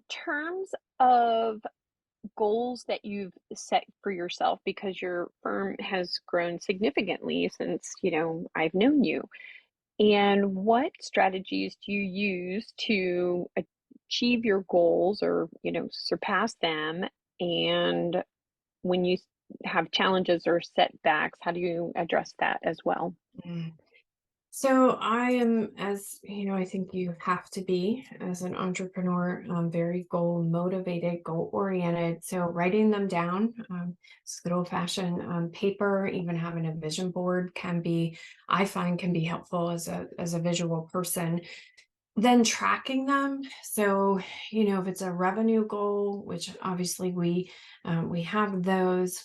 terms of goals that you've set for yourself, because your firm has grown significantly since, I've known you, and what strategies do you use to achieve your goals or, surpass them? And when you have challenges or setbacks, how do you address that as well? Mm. So I am, as you know, I think you have to be as an entrepreneur, very goal motivated, goal oriented. So writing them down, it's good old fashioned paper, even having a vision board can be, I find, can be helpful as a visual person. Then tracking them. So if it's a revenue goal, which obviously we have those.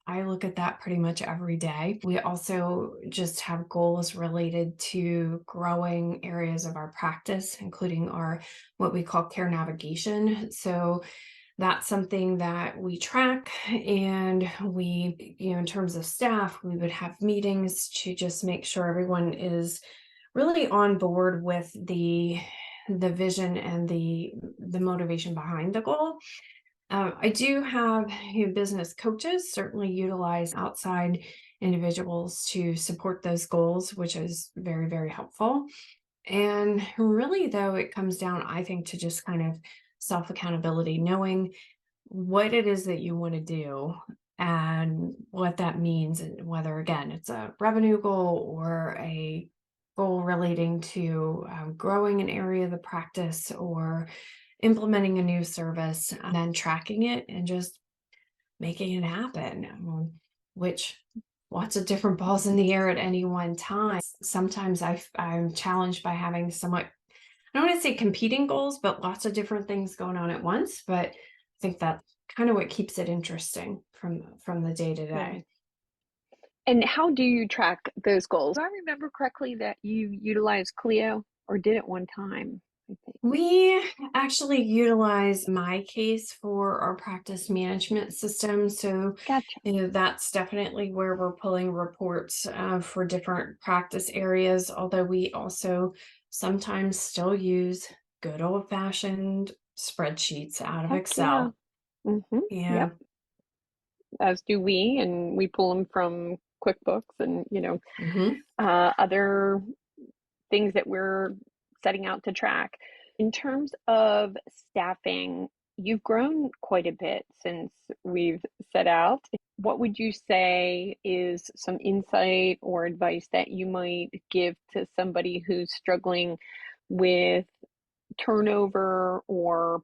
I look at that pretty much every day. We also just have goals related to growing areas of our practice, including our what we call care navigation. So that's something that we track, and in terms of staff, we would have meetings to just make sure everyone is really on board with the vision and the motivation behind the goal. I do have business coaches, certainly utilize outside individuals to support those goals, which is very, very helpful. And really, though, it comes down, I think, to just kind of self accountability, knowing what it is that you want to do and what that means, and whether, again, it's a revenue goal or a goal relating to growing an area of the practice or implementing a new service, and then tracking it and just making it happen, which lots of different balls in the air at any one time. Sometimes I'm challenged by having somewhat, I don't want to say competing goals, but lots of different things going on at once. But I think that's kind of what keeps it interesting from the day to Yeah. day. And how do you track those goals? Do I remember correctly that you utilize Clio, or did it one time, I think? We actually utilize my case for our practice management system. So, Gotcha. that's definitely where we're pulling reports for different practice areas. Although we also sometimes still use good old fashioned spreadsheets out of Heck yeah. Excel. Yep. Yeah. As do we, and we pull them from QuickBooks and, Hmm. other things that we're setting out to track. In terms of staffing, you've grown quite a bit since we've set out. What would you say is some insight or advice that you might give to somebody who's struggling with turnover, or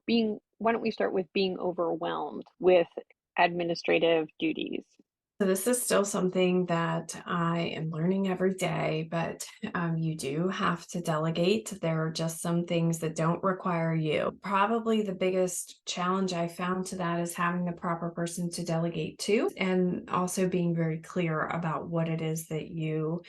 why don't we start with being overwhelmed with administrative duties? So this is still something that I am learning every day, but you do have to delegate. There are just some things that don't require you. Probably the biggest challenge I found to that is having the proper person to delegate to, and also being very clear about what it is that you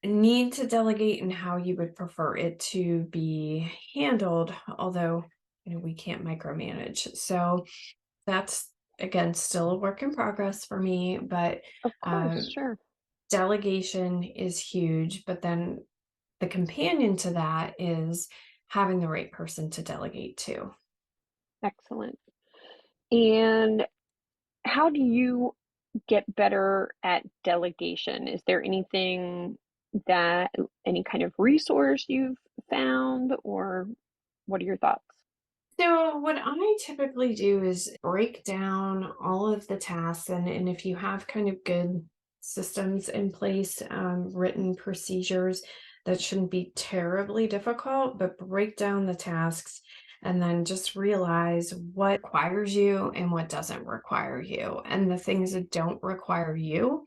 need to delegate and how you would prefer it to be handled, although we can't micromanage. So that's, again, still a work in progress for me, but Of course, um, sure. delegation is huge. But then the companion to that is having the right person to delegate to. Excellent. And how do you get better at delegation? Is there that, any kind of resource you've found, or what are your thoughts? So, what I typically do is break down all of the tasks, and if you have kind of good systems in place, written procedures, that shouldn't be terribly difficult, but break down the tasks and then just realize what requires you and what doesn't require you. And the things that don't require you,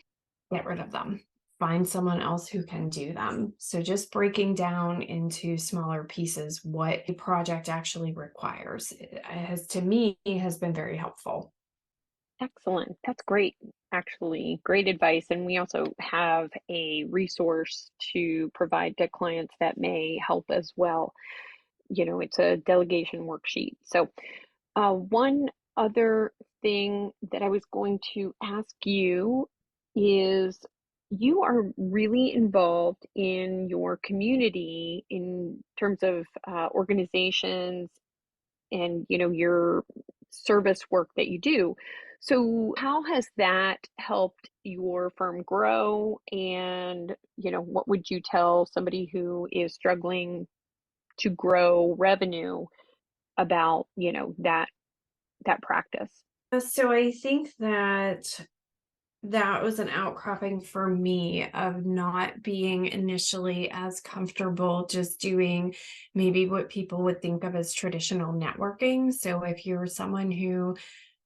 get rid of them. Find someone else who can do them. So just breaking down into smaller pieces what a project actually requires has, to me, has been very helpful. Excellent. That's great. Actually, great advice. And we also have a resource to provide to clients that may help as well. It's a delegation worksheet. So, one other thing that I was going to ask you is, you are really involved in your community in terms of organizations and your service work that you do. So how has that helped your firm grow? And what would you tell somebody who is struggling to grow revenue about that practice? So I think that that was an outcropping for me of not being initially as comfortable just doing maybe what people would think of as traditional networking. So if you're someone who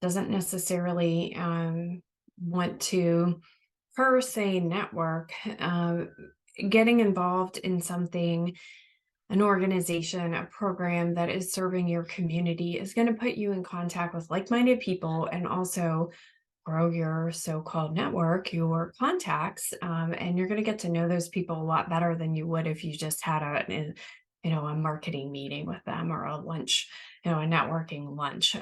doesn't necessarily want to per se network, getting involved in something, an organization, a program that is serving your community is going to put you in contact with like minded people and also grow your so-called network, your contacts, and you're going to get to know those people a lot better than you would if you just had a marketing meeting with them or a lunch, a networking lunch.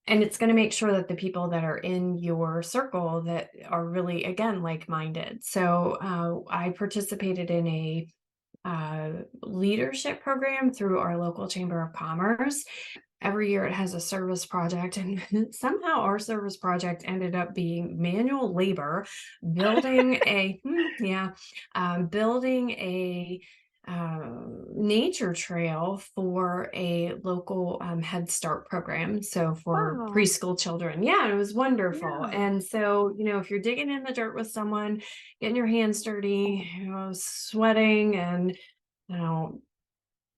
And it's going to make sure that the people that are in your circle that are really, again, like-minded. So I participated in a leadership program through our local chamber of commerce. Every year it has a service project, and somehow our service project ended up being manual labor, building a building a nature trail for a local Head Start program. So for Wow. preschool children, yeah, it was wonderful. Yeah. And so if you're digging in the dirt with someone, getting your hands dirty, sweating, and you know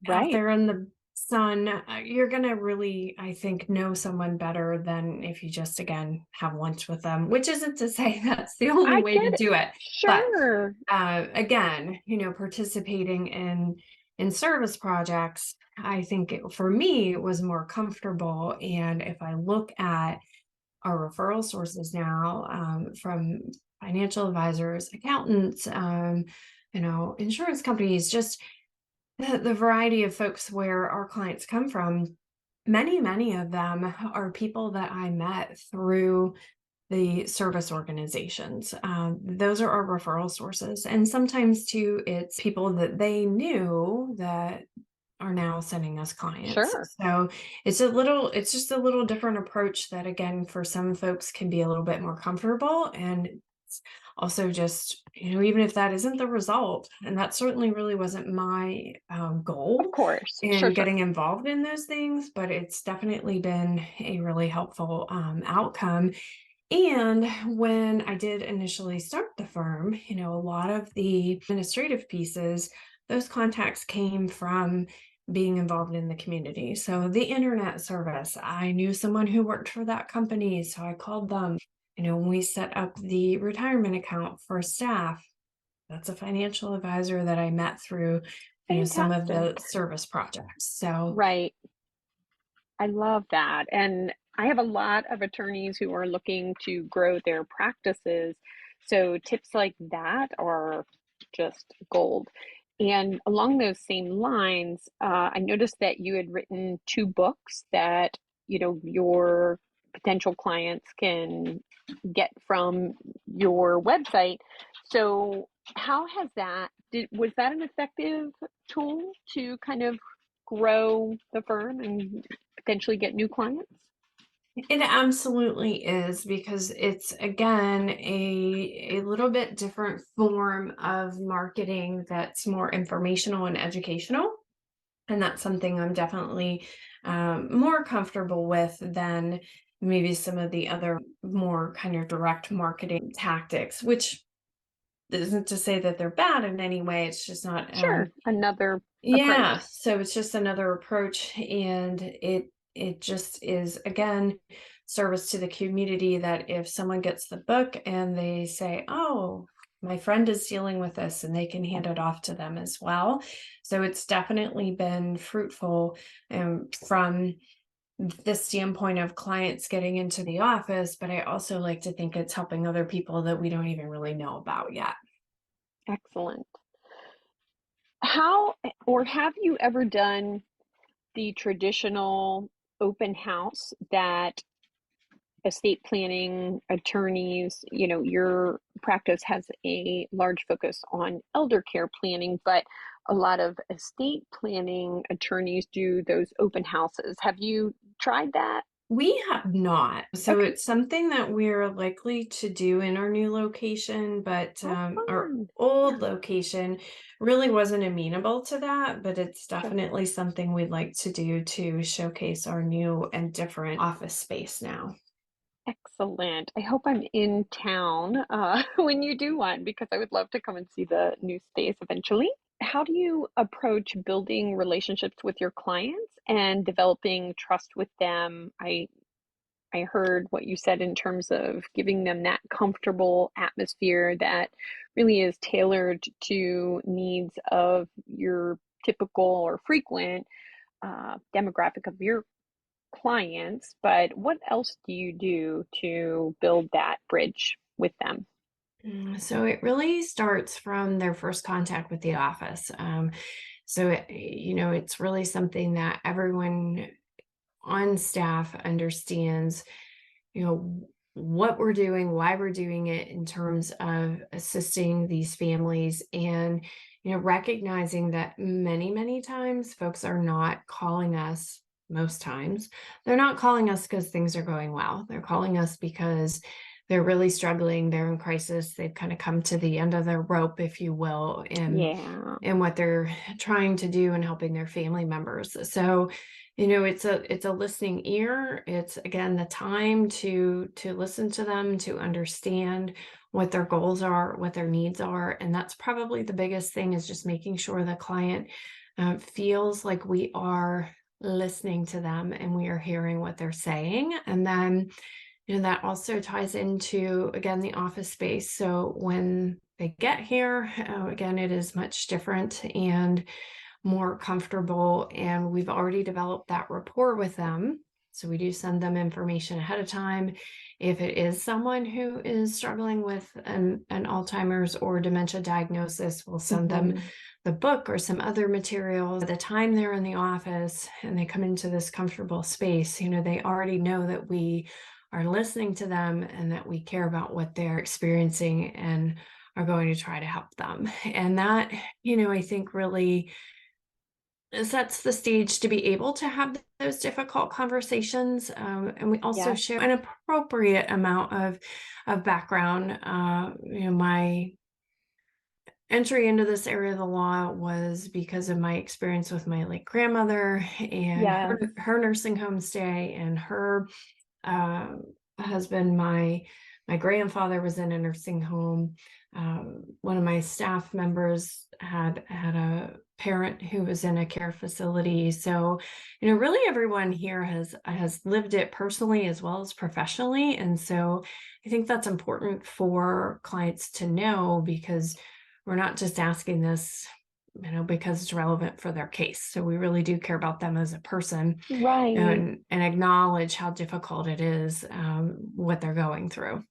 out Right. there in the sun, you're gonna really, I think, know someone better than if you just, again, have lunch with them, which isn't to say that's the only I way to get it. do it. But Sure. again, participating in service projects, I think for me it was more comfortable. And if I look at our referral sources now, from financial advisors, accountants, insurance companies, just the variety of folks where our clients come from, many of them are people that I met through the service organizations. Those are our referral sources. And sometimes too, it's people that they knew that are now sending us clients. Sure. So it's just a little different approach that, again, for some folks can be a little bit more comfortable. And it's also just, even if that isn't the result, and that certainly really wasn't my Of goal course. Sure, in sure. getting involved in those things, but it's definitely been a really helpful outcome. And when I did initially start the firm, a lot of the administrative pieces, those contacts came from being involved in the community. So the internet service, I knew someone who worked for that company, so I called them. When we set up the retirement account for staff, that's a financial advisor that I met through, some of Fantastic. the service projects. So Right. I love that. And I have a lot of attorneys who are looking to grow their practices. So tips like that are just gold. And along those same lines, I noticed that you had written two books that, your potential clients can get from your website. So how has was that an effective tool to kind of grow the firm and potentially get new clients? it absolutely is, because it's, again, a little bit different form of marketing that's more informational and educational. And that's something I'm definitely more comfortable with than maybe some of the other more kind of direct marketing tactics, which isn't to say that they're bad in any way. It's just not Sure, another yeah, approach. so it's just another approach, and it just is, again, service to the community, that if someone gets the book and they say, "Oh, my friend is dealing with this," and they can hand it off to them as well. So it's definitely been fruitful, from the standpoint of clients getting into the office, but I also like to think it's helping other people that we don't even really know about yet. Excellent. How or have you ever done the traditional open house that estate planning attorneys, your practice has a large focus on elder care planning, but a lot of estate planning attorneys do those open houses. Have you tried that? We have not. So Okay. it's something that we're likely to do in our new location, but Oh, our fun. old Yeah, location really wasn't amenable to that. But it's sure. definitely something we'd like to do to showcase our new and different office space now. Excellent. I hope I'm in town when you do one because I would love to come and see the new space eventually. How do you approach building relationships with your clients and developing trust with them? I heard what you said in terms of giving them that comfortable atmosphere that really is tailored to needs of your typical or frequent demographic of your clients, but what else do you do to build that bridge with them? So it really starts from their first contact with the office. It's really something that everyone on staff understands, what we're doing, why we're doing it in terms of assisting these families and, recognizing that many, many times folks are not calling us. Most times they're not calling us because things are going well. They're calling us because they're really struggling. They're in crisis. They've kind of come to the end of their rope, if you will, Yeah, in what they're trying to do and helping their family members. So, it's a listening ear. It's again the time to listen to them, to understand what their goals are, what their needs are. And that's probably the biggest thing, is just making sure the client feels like we are listening to them and we are hearing what they're saying. And then, that also ties into, again, the office space. So when they get here, again, it is much different and more comfortable, and we've already developed that rapport with them. So we do send them information ahead of time. If it is someone who is struggling with an Alzheimer's or dementia diagnosis, we'll send them hmm, the book or some other materials. By the time they're in the office and they come into this comfortable space, they already know that we are listening to them and that we care about what they're experiencing and are going to try to help them. And that, I think really sets the stage to be able to have those difficult conversations. And we also yes, share an appropriate amount of background. My entry into this area of the law was because of my experience with my late grandmother and yes, her nursing home stay and her uh, husband. My grandfather was in a nursing home. One of my staff members had a parent who was in a care facility. So, really everyone here has lived it personally as well as professionally. And so I think that's important for clients to know, because we're not just asking this, because it's relevant for their case. So we really do care about them as a person, right. and acknowledge how difficult it is, what they're going through.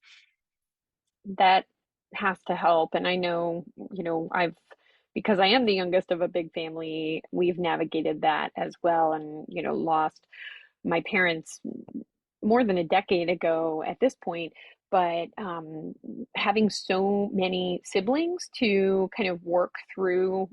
That has to help. And I know, because I am the youngest of a big family, we've navigated that as well and, lost my parents more than a decade ago at this point. But having so many siblings to kind of work through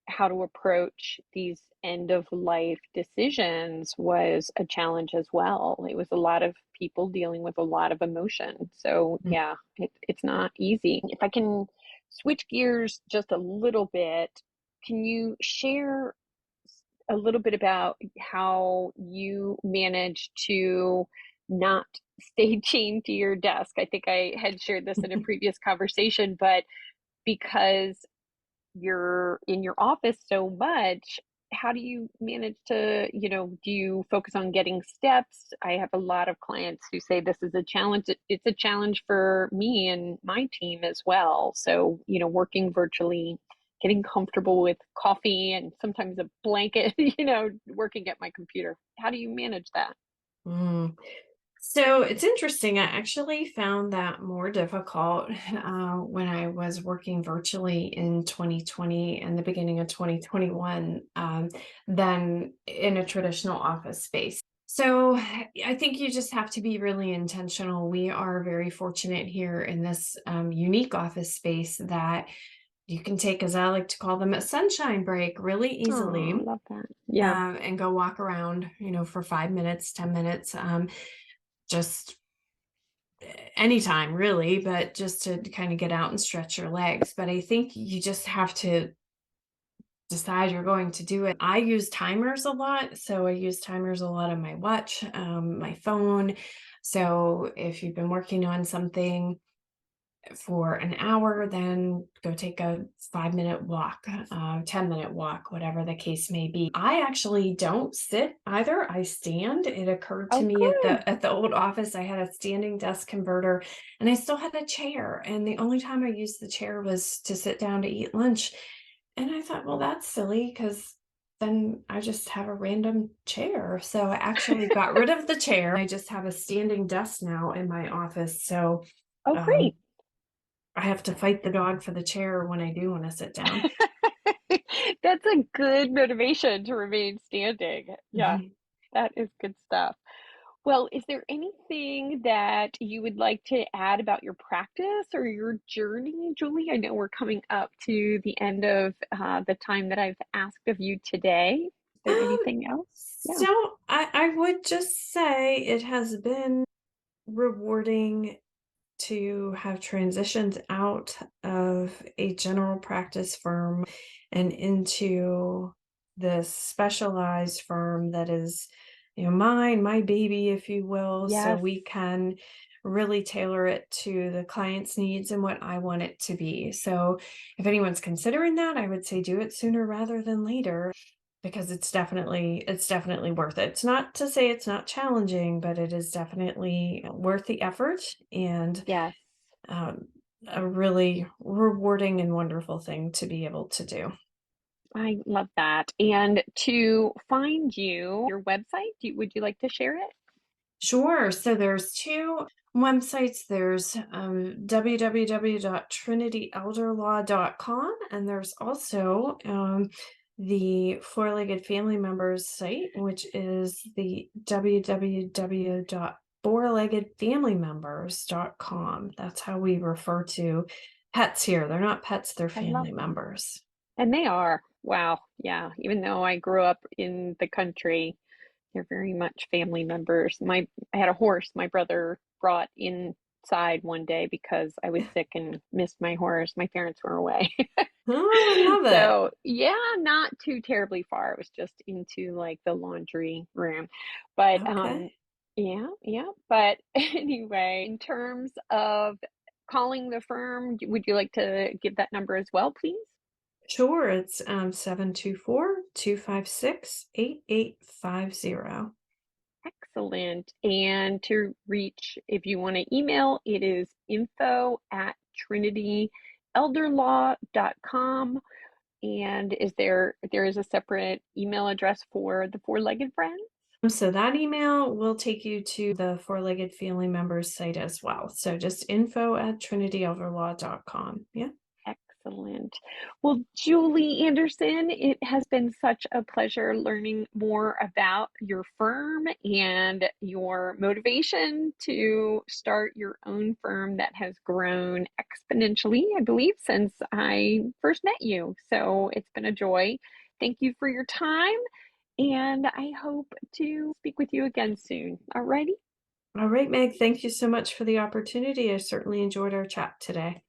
how to approach these end of life decisions was a challenge as well. It was a lot of people dealing with a lot of emotion. So, yeah, it's not easy. If I can switch gears just a little bit, can you share a little bit about how you manage to not stay chained to your desk? I think I had shared this in a previous conversation, but because you're in your office so much, how do you manage to, do you focus on getting steps? I have a lot of clients who say this is a challenge. It's a challenge for me and my team as well. So, working virtually, getting comfortable with coffee and sometimes a blanket, working at my computer. How do you manage that? Mm. So it's interesting. I actually found that more difficult when I was working virtually in 2020 and the beginning of 2021, than in a traditional office space. So I think you just have to be really intentional. We are very fortunate here in this unique office space that you can take, as I like to call them, a sunshine break really Oh, easily, love that. Yeah. and go walk around, for 5 minutes, 10 minutes, just anytime really, but just to kind of get out and stretch your legs. But I think you just have to decide you're going to do it. I use timers a lot. So I use timers a lot on my watch, my phone. So if you've been working on something for an hour, then go take a 5 minute walk, 10-minute walk, whatever the case may be. I actually don't sit either. I stand. It occurred to Oh, me at good. the old office, I had a standing desk converter and I still had a chair. And the only time I used the chair was to sit down to eat lunch. And I thought, well, that's silly because then I just have a random chair. So I actually got rid of the chair. I just have a standing desk now in my office. So Oh, great. um, I have to fight the dog for the chair when I do want to sit down. That's a good motivation to remain standing. Yeah, Mhm. that is good stuff. Well, is there anything that you would like to add about your practice or your journey, Julie? I know we're coming up to the end of the time that I've asked of you today. Is there Um, anything else? Yeah. so I would just say it has been rewarding to have transitioned out of a general practice firm and into this specialized firm that is, my baby, if you will. So Yes. we can really tailor it to the client's needs and what I want it to be. So if anyone's considering that, I would say do it sooner rather than later because it's definitely worth it. It's not to say it's not challenging, but it is definitely worth the effort and Yes. um, a really rewarding and wonderful thing to be able to do. I love that. And to find you, your website, would you like to share it? Sure. So there's two websites. There's www.trinityelderlaw.com, and there's also the Four-Legged Family Members site, which is the www.fourleggedfamilymembers.com. That's how we refer to pets here. They're not pets, they're I love family that. members. And they are. Wow. Yeah. Even though I grew up in the country, they're very much family members. I had a horse my brother brought inside one day because I was sick and missed my horse. My parents were away. Oh, I love it. So, yeah, not too terribly far. It was just into like the laundry room. But Okay. yeah, yeah. But anyway, in terms of calling the firm, would you like to give that number as well, please? Sure, it's 724 Excellent. And to reach, if you want to email, it is info@trinityelderlaw.com. And there is a separate email address for the four-legged friends? So that email will take you to the Four-Legged Family Members site as well. So just info@trinityelderlaw.com. Yeah. Excellent. Well, Julie Anderson, it has been such a pleasure learning more about your firm and your motivation to start your own firm that has grown exponentially, I believe, since I first met you. So it's been a joy. Thank you for your time, and I hope to speak with you again soon. Alrighty? All right, Meg, thank you so much for the opportunity. I certainly enjoyed our chat today.